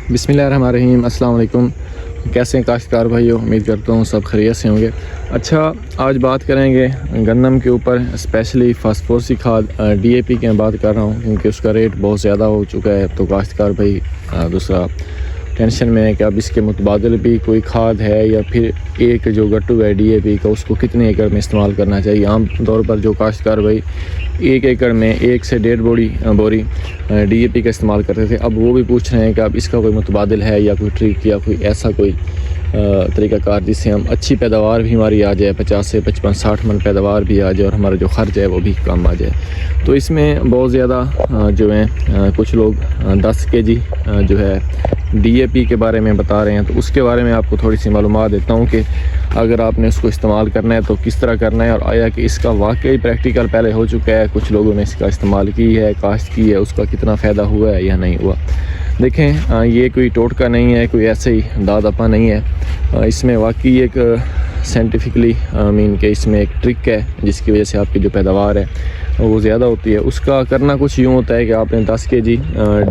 बिस्मिल्लाहिर्रहमानिर्रहीम, अस्सलाम वालेकुम। कैसे हैं काश्तकार भाइयों, उम्मीद करता हूँ सब खैरियत से होंगे। अच्छा, आज बात करेंगे गंदम के ऊपर, स्पेशली फास्फोरसी खाद DAP की मैं बात कर रहा हूँ क्योंकि उसका रेट बहुत ज़्यादा हो चुका है। तो काश्तकार भाई दूसरा टेंशन में है कि अब इसके मुतबादिल भी कोई खाद है या फिर एक जो गट्टू है DAP का उसको कितने एकड़ में इस्तेमाल करना चाहिए। आम तौर पर जो काश्तकार भाई 1 एकड़ में 1 से 1.5 बोरी DAP का इस्तेमाल करते थे, अब वो भी पूछ रहे हैं कि अब इसका कोई मुतबादिल है या कोई ट्रिक या कोई ऐसा कोई तरीक़ाकार जिससे हम अच्छी पैदावार भी हमारी आ जाए, 50 से 55-60 मन पैदावार भी आ जाए और हमारा जो ख़र्च है वो भी कम आ जाए। तो इसमें बहुत ज़्यादा जो है कुछ लोग 10 kg जो है DAP के बारे में बता रहे हैं। तो उसके बारे में आपको थोड़ी सी मालूमात देता हूँ कि अगर आपने उसको इस्तेमाल करना है तो किस तरह करना है, और आया कि इसका वाकई प्रैक्टिकल पहले हो चुका है, कुछ लोगों ने इसका इस्तेमाल की है, काश्त की है, उसका कितना फ़ायदा हुआ है या नहीं हुआ। देखें, ये कोई टोटका नहीं है, कोई ऐसे ही दादपा नहीं है। इसमें वाकई एक साइंटिफिकली मीन के इसमें एक ट्रिक है जिसकी वजह से आपकी जो पैदावार है वो ज़्यादा होती है। उसका करना कुछ यूँ होता है कि आपने 10 kg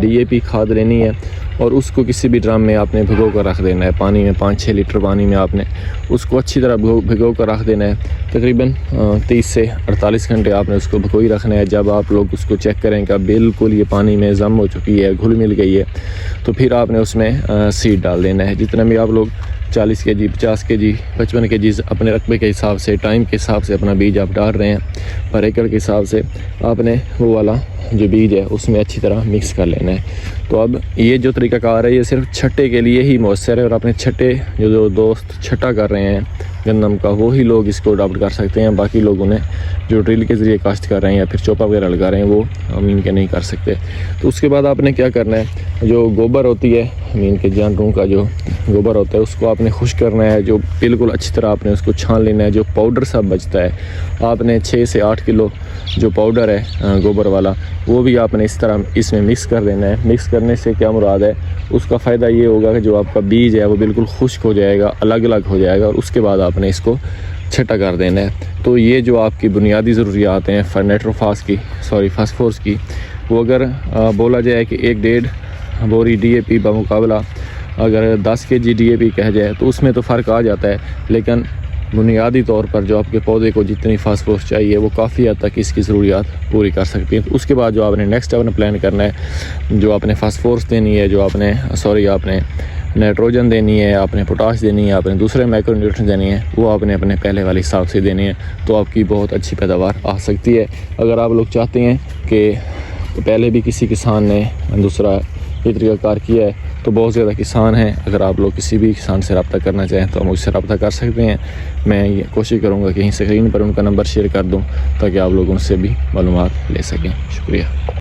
DAP खाद लेनी है और उसको किसी भी ड्रम में आपने भिगो कर रख देना है, पानी में 5-6 लीटर पानी में आपने उसको अच्छी तरह भिगो कर रख देना है। तकरीबन 30 से 48 घंटे आपने उसको भिगो ही रखना है। जब आप लोग उसको चेक करें कि बिल्कुल ये पानी में जम हो चुकी है, घुल मिल गई है, तो फिर आपने उसमें सीड डाल देना है। जितने भी आप लोग 40 kg, 50 kg, 55 kg अपने रकबे के हिसाब से, टाइम के हिसाब से अपना बीज आप डाल रहे हैं, पर एकड़ के हिसाब से आपने वो वाला जो बीज है उसमें अच्छी तरह मिक्स कर लेना है। तो अब ये जो तरीक़ाकार है ये सिर्फ छट्टे के लिए ही मौसर है, और अपने छट्टे जो दोस्त छट्टा कर रहे हैं गंदम का वो ही लोग इसको अडॉप्ट कर सकते हैं। बाकी लोगों ने जो ड्रिल के ज़रिए काश्त कर रहे हैं या फिर चोपा वगैरह लगा रहे हैं वो अमीन के नहीं कर सकते। तो उसके बाद आपने क्या करना है, जो गोबर होती है अमीन के जानवरों का जो गोबर होता है उसको आपने खुश्क करना है, जो बिल्कुल अच्छी तरह आपने उसको छान लेना है। जो पाउडर सब बचता है आपने 6 से 8 किलो जो पाउडर है गोबर वाला वो भी आपने इस तरह इसमें मिक्स कर देना है। मिक्स करने से क्या मुराद है, उसका फ़ायदा ये होगा कि जो आपका बीज है वो बिल्कुल खुश्क हो जाएगा, अलग अलग हो जाएगा, और उसके बाद आपने इसको छटा कर देना है। तो ये जो आपकी बुनियादी ज़रूरियात हैं फास्फोरस की, वो अगर बोला जाए कि 1-1.5 बोरी DAP बमुकाबला अगर 10 kg DAP कह जाए तो उसमें तो फ़र्क आ जाता है, लेकिन बुनियादी तौर पर जो आपके पौधे को जितनी फास्फोरस चाहिए वो काफ़ी हद तक इसकी ज़रूरियात पूरी कर सकती है। तो उसके बाद जो आपने नेक्स्ट आपने प्लान करना है, जो आपने फास्फोरस देनी है, जो आपने आपने नाइट्रोजन देनी है, आपने पोटाश देनी है, आपने दूसरे माइक्रोन्यूट्रिएंट्स देनी है, वो आपने अपने पहले वाले हिसाब से देनी है। तो आपकी बहुत अच्छी पैदावार आ सकती है। अगर आप लोग चाहते हैं कि पहले भी किसी किसान ने दूसरा ये तरीक़ाकार किया है तो बहुत ज़्यादा किसान हैं, अगर आप लोग किसी भी किसान से रब्ता करना चाहें तो मुझसे रब्ता कर सकते हैं। मैं ये कोशिश करूँगा कि स्क्रीन पर उनका नंबर शेयर कर दूँ ताकि आप लोग उनसे भी मालूमात ले सकें। शुक्रिया।